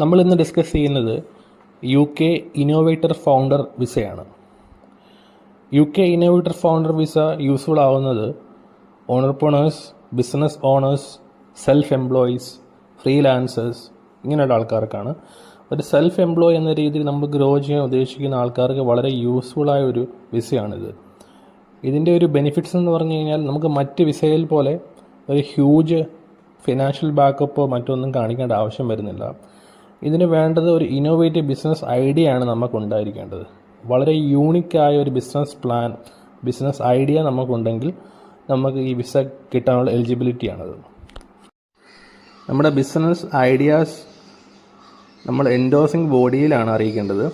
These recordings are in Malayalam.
നമ്മൾ ഇന്ന് ഡിസ്കസ് ചെയ്യുന്നത് UK ഇന്നോവേറ്റർ ഫൗണ്ടർ വിസയാണ്. UK innovator founder visa useful ആവുന്നത് entrepreneurs, business owners, self employees, freelancers ഇങ്ങനെയുള്ള ആൾക്കാർക്കാണ്. ഒരു സെൽഫ് എംപ്ലോയ് എന്ന രീതിയിൽ നമ്മൾ ഗ്രോ ചെയ്യാൻ ഉദ്ദേശിക്കുന്ന ആൾക്കാർക്ക് വളരെ യൂസ്ഫുള്ളായ ഒരു വിസയാണിത്. ഇതിൻ്റെ ഒരു ബെനിഫിറ്റ്സ് എന്ന് പറഞ്ഞു കഴിഞ്ഞാൽ നമുക്ക് മറ്റ് വിസയിൽ പോലെ ഒരു ഹ്യൂജ് ഫിനാൻഷ്യൽ ബാക്കപ്പോ മറ്റൊന്നും കാണിക്കേണ്ട ആവശ്യം വരുന്നില്ല. ഇതിന് വേണ്ടത് ഒരു ഇന്നോവേറ്റീവ് ബിസിനസ് ഐഡിയ ആണ് നമുക്ക് ഉണ്ടായിരിക്കേണ്ടത്. വളരെ യൂണിക്കായ ഒരു ബിസിനസ് പ്ലാൻ, ബിസിനസ് ഐഡിയ നമുക്കുണ്ടെങ്കിൽ നമുക്ക് ഈ വിസ കിട്ടാനുള്ള എലിജിബിലിറ്റിയാണത്. നമ്മുടെ ബിസിനസ് ഐഡിയാസ് നമ്മൾ എൻഡോസിങ് ബോഡിയിലാണ് അറിയിക്കേണ്ടത്.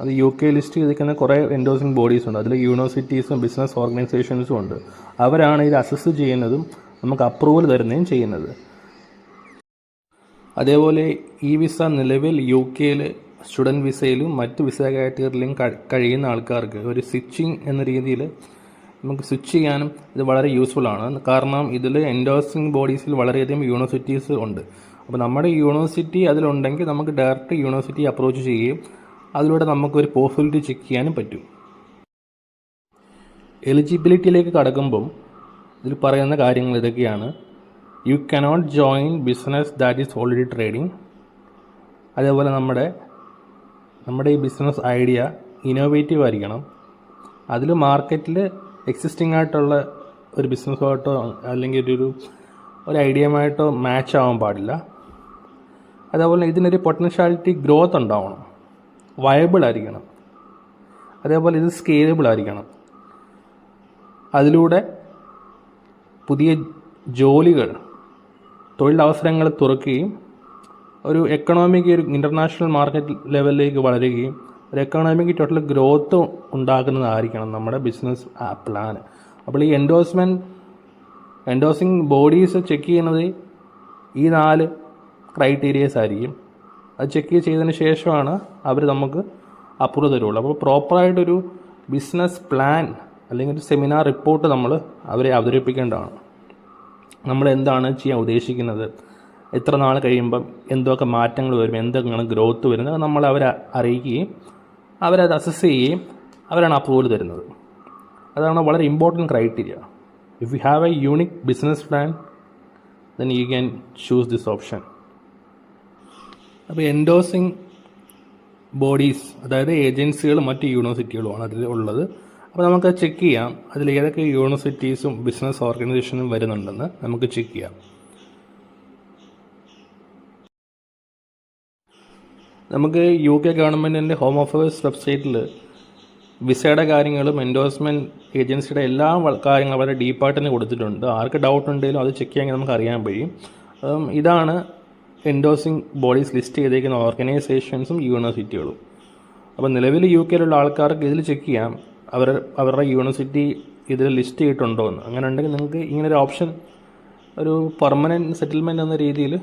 അത് UK ലിസ്റ്റ് ചെയ്തിരിക്കുന്ന കുറേ എൻഡോസിങ് ബോഡീസ് ഉണ്ട്. അതിൽ യൂണിവേഴ്സിറ്റീസും ബിസിനസ് ഓർഗനൈസേഷൻസും ഉണ്ട്. അവരാണ് ഇത് അസസ് ചെയ്യുന്നതും നമുക്ക് അപ്രൂവൽ തരുന്നതും ചെയ്യുന്നത്. അതേപോലെ ഈ വിസ നിലവിൽ UK സ്റ്റുഡൻറ്റ് വിസയിലും മറ്റ് വിസ കാറ്റഗറിയിലും കഴിയുന്ന ആൾക്കാർക്ക് ഒരു സ്വിച്ചിങ് എന്ന രീതിയിൽ നമുക്ക് സ്വിച്ച് ചെയ്യാനും ഇത് വളരെ യൂസ്ഫുൾ ആണ്. കാരണം ഇതിൽ എൻഡോസിങ് ബോഡീസിൽ വളരെയധികം യൂണിവേഴ്സിറ്റീസ് ഉണ്ട്. അപ്പോൾ നമ്മുടെ യൂണിവേഴ്സിറ്റി അതിലുണ്ടെങ്കിൽ നമുക്ക് ഡയറക്റ്റ് യൂണിവേഴ്സിറ്റി അപ്രോച്ച് ചെയ്യുകയും അതിലൂടെ നമുക്കൊരു പോസിബിലിറ്റി ചെക്ക് ചെയ്യാനും പറ്റും. എലിജിബിലിറ്റിയിലേക്ക് കടക്കുമ്പം ഇതിൽ പറയുന്ന കാര്യങ്ങൾ ഇതൊക്കെയാണ്. You cannot join business that is already trading. അതേപോലെ നമ്മുടെ ഈ ബിസിനസ് ഐഡിയ ഇന്നോവേറ്റീവ് ആയിരിക്കണം. അതിൽ മാർക്കറ്റിൽ എക്സിസ്റ്റിംഗ് ആയിട്ടുള്ള ഒരു ബിസിനസ്സുമായിട്ടോ അല്ലെങ്കിൽ ഒരു ഐഡിയയുമായിട്ടോ മാച്ച് ആവാൻ പാടില്ല. അതേപോലെ ഇതിനൊരു പൊട്ടൻഷ്യാലിറ്റി ഗ്രോത്ത് ഉണ്ടാവണം, വയബിൾ ആയിരിക്കണം. അതേപോലെ ഇത് സ്കെയിലബിൾ ആയിരിക്കണം. അതിലൂടെ പുതിയ ജോലികൾ, തൊഴിലവസരങ്ങൾ തുറക്കുകയും ഒരു ഇൻ്റർനാഷണൽ മാർക്കറ്റ് ലെവലിലേക്ക് വളരുകയും ഒരു എക്കണോമിക് ടോട്ടൽ ഗ്രോത്ത് ഉണ്ടാക്കുന്നതായിരിക്കണം നമ്മുടെ ബിസിനസ് പ്ലാൻ. അപ്പോൾ ഈ എൻഡോസിങ് ബോഡീസ് ചെക്ക് ചെയ്യുന്നത് ഈ 4 ക്രൈറ്റീരിയസ് ആയിരിക്കും. അത് ചെക്ക് ചെയ്തതിന് ശേഷമാണ് അവർ നമുക്ക് അപ്രൂവ് തരുള്ളൂ. അപ്പോൾ പ്രോപ്പറായിട്ടൊരു ബിസിനസ് പ്ലാൻ അല്ലെങ്കിൽ ഒരു സെമിനാർ റിപ്പോർട്ട് നമ്മൾ അവരെ അവതരിപ്പിക്കേണ്ടതാണ്. നമ്മൾ എന്താണ് ചെയ്യാൻ ഉദ്ദേശിക്കുന്നത്, എത്ര നാൾ കഴിയുമ്പം എന്തൊക്കെ മാറ്റങ്ങൾ വരും, എന്തൊക്കെയാണ് ഗ്രോത്ത് വരുന്നത്, നമ്മൾ അവരെ അറിയിക്കുകയും അവരത് അസസ് ചെയ്യുകയും അവരാണ് അപ്രൂവൽ തരുന്നത്. അതാണ് വളരെ important criteria. If you have A unique business plan then you can choose this option. അപ്പോൾ എൻഡോസിങ് ബോഡീസ്, അതായത് ഏജൻസികളും മറ്റ് യൂണിവേഴ്സിറ്റികളുമാണ് അതിൽ ഉള്ളത്. അപ്പോൾ നമുക്ക് ചെക്ക് ചെയ്യാം അതിൽ ഏതൊക്കെ യൂണിവേഴ്സിറ്റീസും ബിസിനസ് ഓർഗനൈസേഷനും വരുന്നുണ്ടെന്ന് നമുക്ക് ചെക്ക് ചെയ്യാം. നമുക്ക് UK ഗവൺമെൻറ്റിൻ്റെ ഹോം ഓഫീസ് വെബ്സൈറ്റിൽ വിസയുടെ കാര്യങ്ങളും എൻഡോഴ്സ്മെൻറ്റ് ഏജൻസിയുടെ എല്ലാ കാര്യങ്ങളും വളരെ ഡീപ്പായിട്ട് തന്നെ കൊടുത്തിട്ടുണ്ട്. ആർക്ക് ഡൗട്ട് ഉണ്ടെങ്കിലും അത് ചെക്ക് ചെയ്യാമെങ്കിൽ നമുക്ക് അറിയാൻ കഴിയും. ഇതാണ് എൻഡോസിങ് ബോഡീസ് ലിസ്റ്റ് ചെയ്തേക്കുന്ന ഓർഗനൈസേഷൻസും യൂണിവേഴ്സിറ്റികളും. അപ്പോൾ നിലവിൽ UK ആൾക്കാർക്ക് ഇതിൽ ചെക്ക് ചെയ്യാം അവരുടെ യൂണിവേഴ്സിറ്റി ഇതിൽ ലിസ്റ്റ് ചെയ്തിട്ടുണ്ടോ എന്ന്. അങ്ങനെ ഉണ്ടെങ്കിൽ നിങ്ങൾക്ക് ഇങ്ങനൊരു ഓപ്ഷൻ, ഒരു പെർമനൻറ്റ് സെറ്റിൽമെൻറ്റ് എന്ന രീതിയിൽ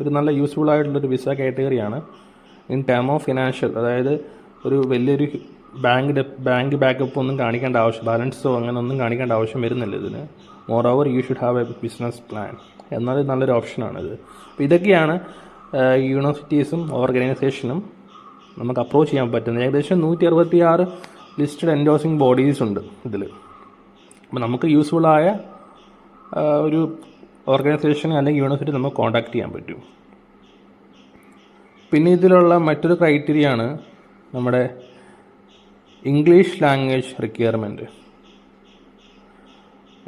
ഒരു നല്ല യൂസ്ഫുൾ ആയിട്ടുള്ളൊരു വിസ കാറ്റഗറിയാണ്. ഇൻ ടേം ഓഫ് ഫിനാൻഷ്യൽ, അതായത് ഒരു വലിയൊരു ബാങ്ക് ബാക്കപ്പ് ഒന്നും കാണിക്കേണ്ട ആവശ്യം, ബാലൻസോ അങ്ങനെ ഒന്നും കാണിക്കേണ്ട ആവശ്യം വരുന്നില്ല ഇതിന്. More over you should have A business plan. എന്നാൽ നല്ലൊരു ഓപ്ഷനാണിത്. അപ്പോൾ ഇതൊക്കെയാണ് യൂണിവേഴ്സിറ്റീസും ഓർഗനൈസേഷനും നമുക്ക് അപ്രോച്ച് ചെയ്യാൻ പറ്റുന്നത്. ഏകദേശം 166 ലിസ്റ്റഡ് എൻഡോസിങ് ബോഡീസ് ഉണ്ട് ഇതിൽ. അപ്പോൾ നമുക്ക് യൂസ്ഫുള്ളായ ഒരു ഓർഗനൈസേഷൻ അല്ലെങ്കിൽ യൂണിവേഴ്സിറ്റി നമുക്ക് കോൺടാക്ട് ചെയ്യാൻ പറ്റും. പിന്നെ ഇതിലുള്ള മറ്റൊരു ക്രൈറ്റീരിയ ആണ് നമ്മുടെ English language requirement.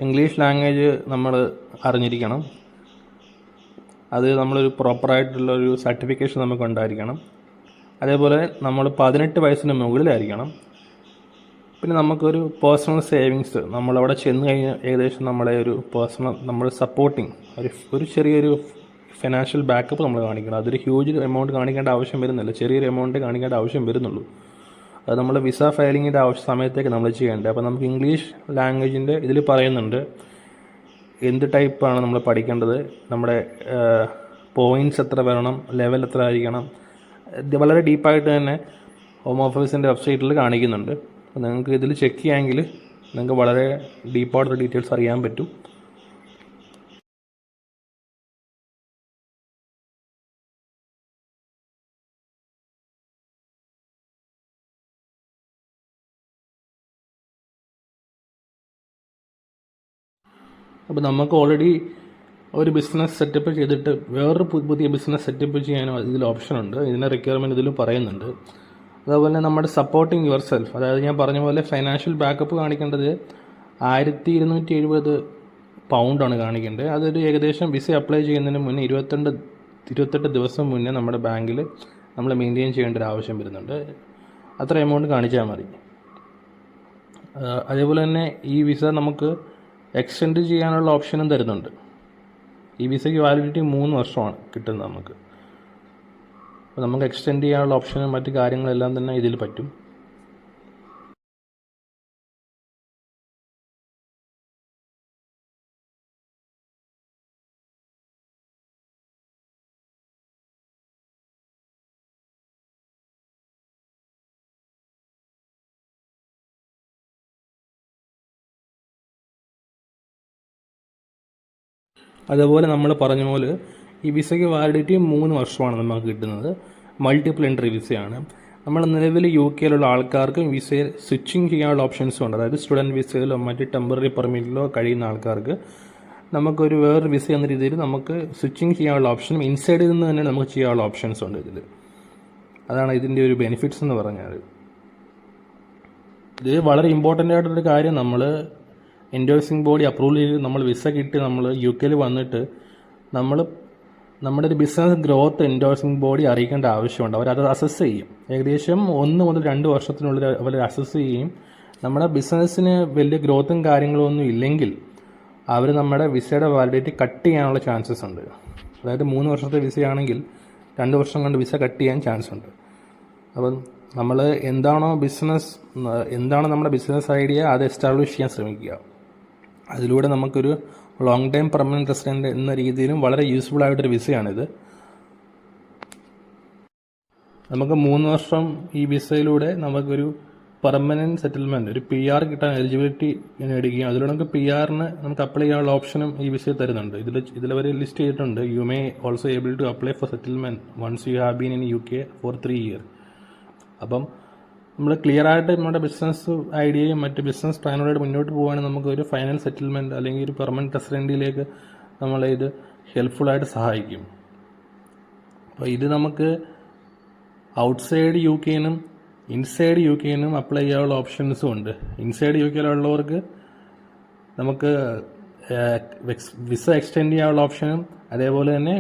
English language നമ്മൾ അറിഞ്ഞിരിക്കണം. അത് നമ്മളൊരു പ്രോപ്പറായിട്ടുള്ളൊരു സർട്ടിഫിക്കേഷൻ നമുക്ക് ഉണ്ടായിരിക്കണം. അതേപോലെ നമ്മൾ 18 വയസ്സിന് മുകളിലായിരിക്കണം. പിന്നെ നമുക്കൊരു പേഴ്സണൽ സേവിങ്സ്, നമ്മളവിടെ ചെന്ന് കഴിഞ്ഞാൽ ഏകദേശം നമ്മളെ ഒരു നമ്മൾ സപ്പോർട്ടിങ് ഒരു ചെറിയൊരു ഫിനാൻഷ്യൽ ബാക്കപ്പ് നമ്മൾ കാണിക്കണം. അതൊരു ഹ്യൂജ് എമൗണ്ട് കാണിക്കേണ്ട ആവശ്യം വരുന്നില്ല, ചെറിയൊരു എമൗണ്ട് കാണിക്കേണ്ട ആവശ്യം വരുന്നുള്ളൂ. അത് നമ്മൾ വിസ ഫയലിങ്ങിൻ്റെ സമയത്തേക്ക് നമ്മൾ ചെയ്യേണ്ടത്. അപ്പോൾ നമുക്ക് ഇംഗ്ലീഷ് ലാംഗ്വേജിൻ്റെ ഇതിൽ പറയുന്നുണ്ട് എന്ത് ടൈപ്പാണ് നമ്മൾ പഠിക്കേണ്ടത്, നമ്മുടെ പോയിൻറ്റ്സ് എത്ര വരണം, ലെവൽ എത്ര ആയിരിക്കണം. ഇത് വളരെ ഡീപ്പായിട്ട് തന്നെ ഹോം ഓഫീസിൻ്റെ വെബ്സൈറ്റിൽ കാണിക്കുന്നുണ്ട്. അപ്പോൾ നിങ്ങൾക്ക് ഇതിൽ ചെക്ക് ചെയ്യാമെങ്കിൽ നിങ്ങൾക്ക് വളരെ ഡീപ്പായിട്ടുള്ള ഡീറ്റെയിൽസ് അറിയാൻ പറ്റും. അപ്പോൾ നമുക്ക് ഓൾറെഡി ഒരു ബിസിനസ് സെറ്റപ്പ് ചെയ്തിട്ട് വേറൊരു പുതിയ ബിസിനസ് സെറ്റപ്പ് ചെയ്യാനും ഇതിൽ ഓപ്ഷനുണ്ട്. ഇതിൻ്റെ റിക്വയർമെൻറ്റ് ഇതിലും പറയുന്നുണ്ട്. അതുപോലെ തന്നെ നമ്മുടെ സപ്പോർട്ടിങ് യുവർ സെൽഫ്, അതായത് ഞാൻ പറഞ്ഞ പോലെ ഫൈനാൻഷ്യൽ ബാക്കപ്പ് കാണിക്കേണ്ടത് 1270 പൗണ്ടാണ് കാണിക്കേണ്ടത്. അതൊരു ഏകദേശം വിസ അപ്ലൈ ചെയ്യുന്നതിന് മുന്നേ 28 ദിവസം മുന്നേ നമ്മുടെ ബാങ്കിൽ നമ്മൾ മെയിൻറ്റെയിൻ ചെയ്യേണ്ട ഒരു ആവശ്യം വരുന്നുണ്ട്. അത്ര എമൗണ്ട് കാണിച്ചാൽ മതി. അതേപോലെ തന്നെ ഈ വിസ നമുക്ക് എക്സ്റ്റെൻഡ് ചെയ്യാനുള്ള ഓപ്ഷനും തരുന്നുണ്ട്. ഈ വിസയ്ക്ക് വാലിഡിറ്റി 3 വർഷമാണ് കിട്ടുന്നത് നമുക്ക്. അപ്പോൾ നമുക്ക് എക്സ്റ്റെൻഡ് ചെയ്യാനുള്ള ഓപ്ഷനും മറ്റു കാര്യങ്ങളെല്ലാം തന്നെ ഇതിൽ പറ്റും. അതുപോലെ നമ്മൾ പറഞ്ഞ പോലെ ഈ വിസയ്ക്ക് വാലിഡിറ്റി 3 വർഷമാണ് നമുക്ക് കിട്ടുന്നത്. മൾട്ടിപ്പിൾ എൻട്രി വിസയാണ്. നമ്മൾ നിലവിൽ UK ആൾക്കാർക്ക് വിസയിൽ സ്വിച്ചിങ് ചെയ്യാനുള്ള ഓപ്ഷൻസും ഉണ്ട്. അതായത് സ്റ്റുഡൻറ്റ് വിസയിലോ മറ്റ് ടെമ്പററി പെർമിറ്റിലോ കഴിയുന്ന ആൾക്കാർക്ക് നമുക്കൊരു വേറൊരു വിസ എന്ന രീതിയിൽ നമുക്ക് സ്വിച്ചിങ് ചെയ്യാനുള്ള ഓപ്ഷനും ഇൻസൈഡിൽ നിന്ന് തന്നെ നമുക്ക് ചെയ്യാനുള്ള ഓപ്ഷൻസ് ഉണ്ട് ഇതിൽ. അതാണ് ഇതിൻ്റെ ഒരു ബെനിഫിറ്റ്സ് എന്ന് പറഞ്ഞാൽ. ഇത് വളരെ ഇമ്പോർട്ടൻ്റ് ആയിട്ടൊരു കാര്യം, നമ്മൾ എൻഡോഴ്സിംഗ് ബോഡി അപ്രൂവൽ ചെയ്ത് നമ്മൾ വിസ കിട്ടി നമ്മൾ UK വന്നിട്ട് നമ്മുടെ ഒരു ബിസിനസ് ഗ്രോത്ത് എൻഡോഴ്സിംഗ് ബോഡി അറിയിക്കേണ്ട ആവശ്യമുണ്ട്. അവരത് അസസ് ചെയ്യും. ഏകദേശം 1 മുതൽ 2 വർഷത്തിനുള്ളിൽ അവർ അസസ് ചെയ്യും. നമ്മുടെ ബിസിനസ്സിന് വലിയ ഗ്രോത്തും കാര്യങ്ങളും ഒന്നും ഇല്ലെങ്കിൽ അവർ നമ്മുടെ വിസയുടെ വാലിഡിറ്റി കട്ട് ചെയ്യാനുള്ള ചാൻസസ് ഉണ്ട്. അതായത് 3 വർഷത്തെ വിസയാണെങ്കിൽ 2 വർഷം കൊണ്ട് വിസ കട്ട് ചെയ്യാൻ ചാൻസ് ഉണ്ട്. അപ്പം നമ്മൾ എന്താണോ നമ്മുടെ ബിസിനസ് ഐഡിയ അത് എസ്റ്റാബ്ലിഷ് ചെയ്യാൻ ശ്രമിക്കുക. അതിലൂടെ നമുക്കൊരു ലോങ് ടൈം പെർമനൻറ്റ് റെസിഡൻറ്റ് എന്ന രീതിയിലും വളരെ യൂസ്ഫുൾ ആയിട്ടൊരു വിസയാണിത്. നമുക്ക് 3 വർഷം ഈ വിസയിലൂടെ നമുക്കൊരു പെർമനൻറ്റ് സെറ്റിൽമെൻറ്റ്, ഒരു PR കിട്ടാൻ എലിജിബിലിറ്റി നേടുകയും അതിലൂടെ നമുക്ക് PRന് നമുക്ക് അപ്ലൈ ചെയ്യാനുള്ള ഓപ്ഷനും ഈ വിസയിൽ തരുന്നുണ്ട്. ഇതിലവർ ലിസ്റ്റ് ചെയ്തിട്ടുണ്ട്. You may also able to apply for settlement once you have been in UK for 3 years. അപ്പം നമ്മൾ ക്ലിയർ ആയിട്ട് നമ്മുടെ ബിസിനസ് ഐഡിയയും മറ്റ് ബിസിനസ് പ്ലാനോടായിട്ട് മുന്നോട്ട് പോകുകയാണെങ്കിൽ നമുക്കൊരു ഫൈനൽ സെറ്റിൽമെൻറ്റ് അല്ലെങ്കിൽ ഒരു പെർമനൻറ്റ് റെസിഡൻറ്റിലേക്ക് ഇത് ഹെൽപ്ഫുള്ളായിട്ട് സഹായിക്കും. അപ്പോൾ ഇത് നമുക്ക് ഔട്ട്സൈഡ് UK-നും ഇൻസൈഡ് UK-നും അപ്ലൈ ചെയ്യാനുള്ള ഓപ്ഷൻസും ഉണ്ട്. ഇൻസൈഡ് UK-ലുള്ളവർക്ക് നമുക്ക് വിസ എക്സ്റ്റെൻഡ് ചെയ്യാനുള്ള ഓപ്ഷനും അതേപോലെ തന്നെ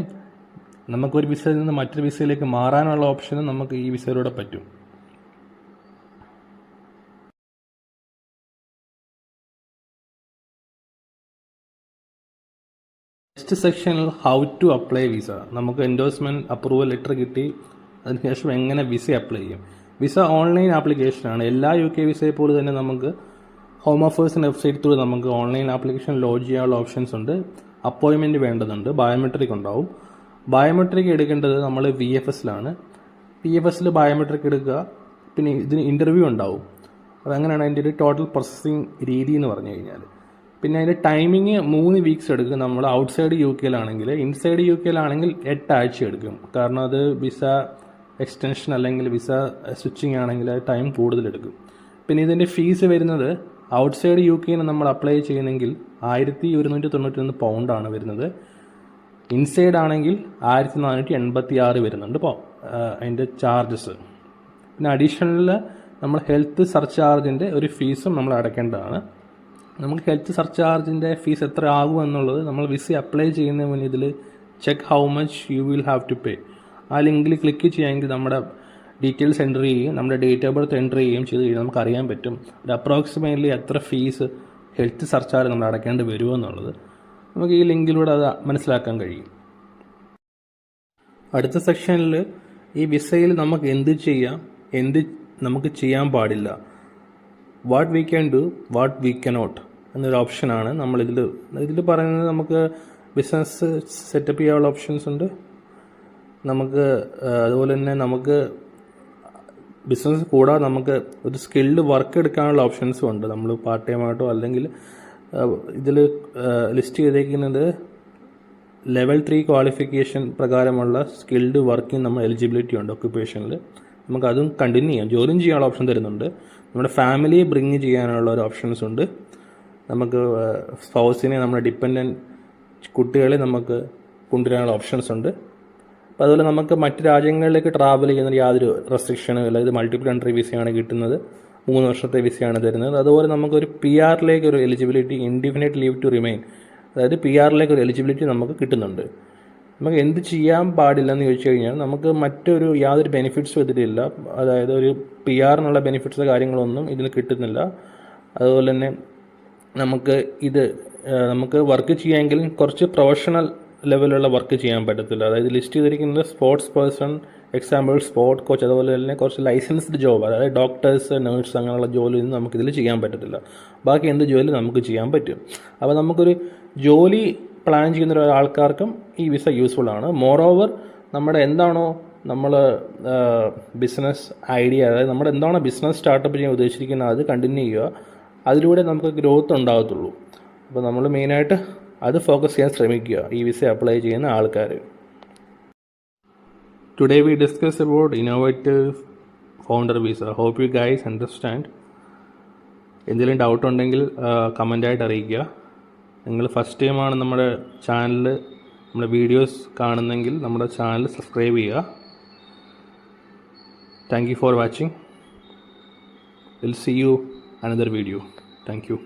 നമുക്കൊരു വിസയിൽ നിന്ന് മറ്റൊരു വിസയിലേക്ക് മാറാനുള്ള ഓപ്ഷനും നമുക്ക് ഈ വിസയിലൂടെ പറ്റും. നെക്സ്റ്റ് സെക്ഷനിൽ ഹൗ ടു അപ്ലൈ വിസ. നമുക്ക് എൻഡോഴ്സ്മെൻറ്റ് അപ്രൂവൽ ലെറ്റർ കിട്ടി. അതിനുശേഷം എങ്ങനെ വിസ അപ്ലൈ ചെയ്യും. വിസ ഓൺലൈൻ ആപ്ലിക്കേഷനാണ്. എല്ലാ UK വിസയെ പോലെ തന്നെ നമുക്ക് ഹോം അഫയേഴ്സിൻ്റെ വെബ്സൈറ്റിലൂടെ നമുക്ക് ഓൺലൈൻ ആപ്ലിക്കേഷൻ ലോഡ് ചെയ്യാനുള്ള ഓപ്ഷൻസ് ഉണ്ട്. അപ്പോയിൻമെൻറ്റ് വേണ്ടതുണ്ട്. ബയോമെട്രിക് ഉണ്ടാവും. ബയോമെട്രിക് എടുക്കേണ്ടത് നമ്മൾ VFSലാണ്. VFSൽ ബയോമെട്രിക് എടുക്കുക. പിന്നെ ഇതിന് ഇൻ്റർവ്യൂ ഉണ്ടാവും. അതങ്ങനെയാണ് അതിൻ്റെ ഒരു ടോട്ടൽ പ്രോസസ്സിങ് രീതി എന്ന് പറഞ്ഞു കഴിഞ്ഞാൽ. പിന്നെ അതിൻ്റെ ടൈമിങ് 3 വീക്സ് എടുക്കും. നമ്മൾ ഔട്ട്സൈഡ് UK-ലാണെങ്കിൽ. ഇൻസൈഡ് UK-ലാണെങ്കിൽ 8 ആഴ്ച എടുക്കും. കാരണം അത് വിസ എക്സ്റ്റൻഷൻ അല്ലെങ്കിൽ വിസ സ്വിച്ചിങ് ആണെങ്കിൽ ടൈം കൂടുതലെടുക്കും. പിന്നെ ഇതിൻ്റെ ഫീസ് വരുന്നത് ഔട്ട്സൈഡ് UK-ന് നമ്മൾ അപ്ലൈ ചെയ്യുന്നെങ്കിൽ 1191 പൗണ്ടാണ് വരുന്നത്. ഇൻസൈഡ് ആണെങ്കിൽ 1486 വരുന്നുണ്ട് അതിൻ്റെ ചാർജസ്. പിന്നെ അഡീഷണൽ നമ്മൾ ഹെൽത്ത് സർചാർജിൻ്റെ ഒരു ഫീസും നമ്മൾ അടയ്ക്കേണ്ടതാണ്. നമുക്ക് ഹെൽത്ത് സർചാർജിൻ്റെ ഫീസ് എത്ര ആകും എന്നുള്ളത് നമ്മൾ വിസ അപ്ലൈ ചെയ്യുന്നതിന് മുന്നേ ഇതിൽ check how much you will have to pay. ആ ലിങ്കിൽ ക്ലിക്ക് ചെയ്യാമെങ്കിൽ നമ്മുടെ ഡീറ്റെയിൽസ് എൻ്റർ ചെയ്യുകയും നമ്മുടെ ഡേറ്റ് ഓഫ് ബർത്ത് എൻ്റർ ചെയ്യുകയും ചെയ്ത് കഴിഞ്ഞാൽ നമുക്ക് അറിയാൻ പറ്റും ഒരു അപ്രോക്സിമേറ്റ്ലി എത്ര ഫീസ് ഹെൽത്ത് സർചാർജ് നമ്മൾ അടയ്ക്കേണ്ടി വരുമോ എന്നുള്ളത്. നമുക്ക് ഈ ലിങ്കിലൂടെ അത് മനസ്സിലാക്കാൻ കഴിയും. അടുത്ത സെക്ഷനിൽ ഈ വിസയിൽ നമുക്ക് എന്ത് ചെയ്യാം, എന്ത് നമുക്ക് ചെയ്യാൻ പാടില്ല, what we can do, what we cannot എന്നൊരു ഓപ്ഷനാണ് ഇതിൽ പറയുന്നത്. നമുക്ക് ബിസിനസ് സെറ്റപ്പ് ചെയ്യാനുള്ള ഓപ്ഷൻസ് ഉണ്ട്. നമുക്ക് അതുപോലെ തന്നെ നമുക്ക് ബിസിനസ് കൂടാതെ നമുക്ക് ഒരു സ്കിൽഡ് വർക്ക് എടുക്കാനുള്ള ഓപ്ഷൻസും ഉണ്ട്. നമ്മൾ പാർട്ട് ടൈം ആയിട്ടോ അല്ലെങ്കിൽ ഇതിൽ ലിസ്റ്റ് ചെയ്തേക്കുന്നത് ലെവൽ 3 ക്വാളിഫിക്കേഷൻ പ്രകാരമുള്ള സ്കിൽഡ് വർക്കിന് നമ്മൾ എലിജിബിലിറ്റി ഉണ്ട് ഒക്യുപ്പേഷനിൽ. നമുക്കതും കണ്ടിന്യൂ ചെയ്യാം, ജോലിയും ചെയ്യാനുള്ള ഓപ്ഷൻ തരുന്നുണ്ട്. നമ്മുടെ ഫാമിലിയെ ബ്രിങ് ചെയ്യാനുള്ള ഒരു ഓപ്ഷൻസ് ഉണ്ട്. നമുക്ക് സ്പൗസിനെ, നമ്മുടെ ഡിപ്പെൻഡൻറ്റ് കുട്ടികളെ നമുക്ക് കൊണ്ടുവരാനുള്ള ഓപ്ഷൻസ് ഉണ്ട്. അപ്പോൾ അതുപോലെ നമുക്ക് മറ്റ് രാജ്യങ്ങളിലേക്ക് ട്രാവൽ ചെയ്യുന്നതിന് യാതൊരു റെസ്ട്രിക്ഷനും ഇല്ല. ഇത് മൾട്ടിപ്പിൾ എൻട്രി വിസയാണ് കിട്ടുന്നത്, 3 വർഷത്തെ വിസയാണ് തരുന്നത്. അതുപോലെ നമുക്കൊരു PR ഒരു eligibility, indefinite leave to remain, അതായത് PR ഒരു എലിജിബിലിറ്റി നമുക്ക് കിട്ടുന്നുണ്ട്. നമുക്ക് എന്ത് ചെയ്യാൻ പാടില്ലെന്ന് ചോദിച്ചു കഴിഞ്ഞാൽ നമുക്ക് മറ്റൊരു യാതൊരു ബെനിഫിറ്റ്സും ഇതിലില്ല. അതായത് ഒരു PR ബെനിഫിറ്റ്സ് കാര്യങ്ങളൊന്നും ഇതിൽ കിട്ടുന്നില്ല. അതുപോലെ തന്നെ നമുക്ക് വർക്ക് ചെയ്യാമെങ്കിൽ കുറച്ച് പ്രൊഫഷണൽ ലെവലുള്ള വർക്ക് ചെയ്യാൻ പറ്റത്തില്ല. അതായത് ലിസ്റ്റ് ചെയ്തിരിക്കുന്നത് sports person, example sport coach, അതുപോലെ തന്നെ കുറച്ച് ലൈസൻസ്ഡ് ജോബ്, അതായത് ഡോക്ടേഴ്സ്, നേഴ്സ്, അങ്ങനെയുള്ള ജോലിയൊന്നും നമുക്കിതിൽ ചെയ്യാൻ പറ്റത്തില്ല. ബാക്കി എന്ത് ജോലി നമുക്ക് ചെയ്യാൻ പറ്റും. അപ്പോൾ നമുക്കൊരു ജോലി പ്ലാൻ ചെയ്യുന്ന ഒരാൾക്കാർക്കും ഈ വിസ യൂസ്ഫുൾ ആണ്. മോറോവർ നമ്മുടെ എന്താണോ നമ്മൾ ബിസിനസ് ഐഡിയ, അതായത് നമ്മുടെ എന്താണോ ബിസിനസ് സ്റ്റാർട്ടപ്പ് ചെയ്യാൻ ഉദ്ദേശിച്ചിരിക്കുന്നത് അത് കണ്ടിന്യൂ ചെയ്യുക. അതിലൂടെ നമുക്ക് ഗ്രോത്ത് ഉണ്ടാകത്തുള്ളൂ. അപ്പോൾ നമ്മൾ മെയിനായിട്ട് അത് ഫോക്കസ് ചെയ്യാൻ ശ്രമിക്കുക ഈ വിസ അപ്ലൈ ചെയ്യുന്ന ആൾക്കാർ. Today we discuss about innovative founder visa. Hope you guys understand. എന്തെങ്കിലും ഡൗട്ട് ഉണ്ടെങ്കിൽ കമൻ്റായിട്ട് അറിയിക്കുക. നിങ്ങൾ ഫസ്റ്റ് ടൈമാണ് നമ്മുടെ ചാനൽ, നമ്മുടെ വീഡിയോസ് കാണുന്നെങ്കിൽ നമ്മുടെ ചാനൽ സബ്സ്ക്രൈബ് ചെയ്യുക. Thank you for watching. Will see you another video. Thank you.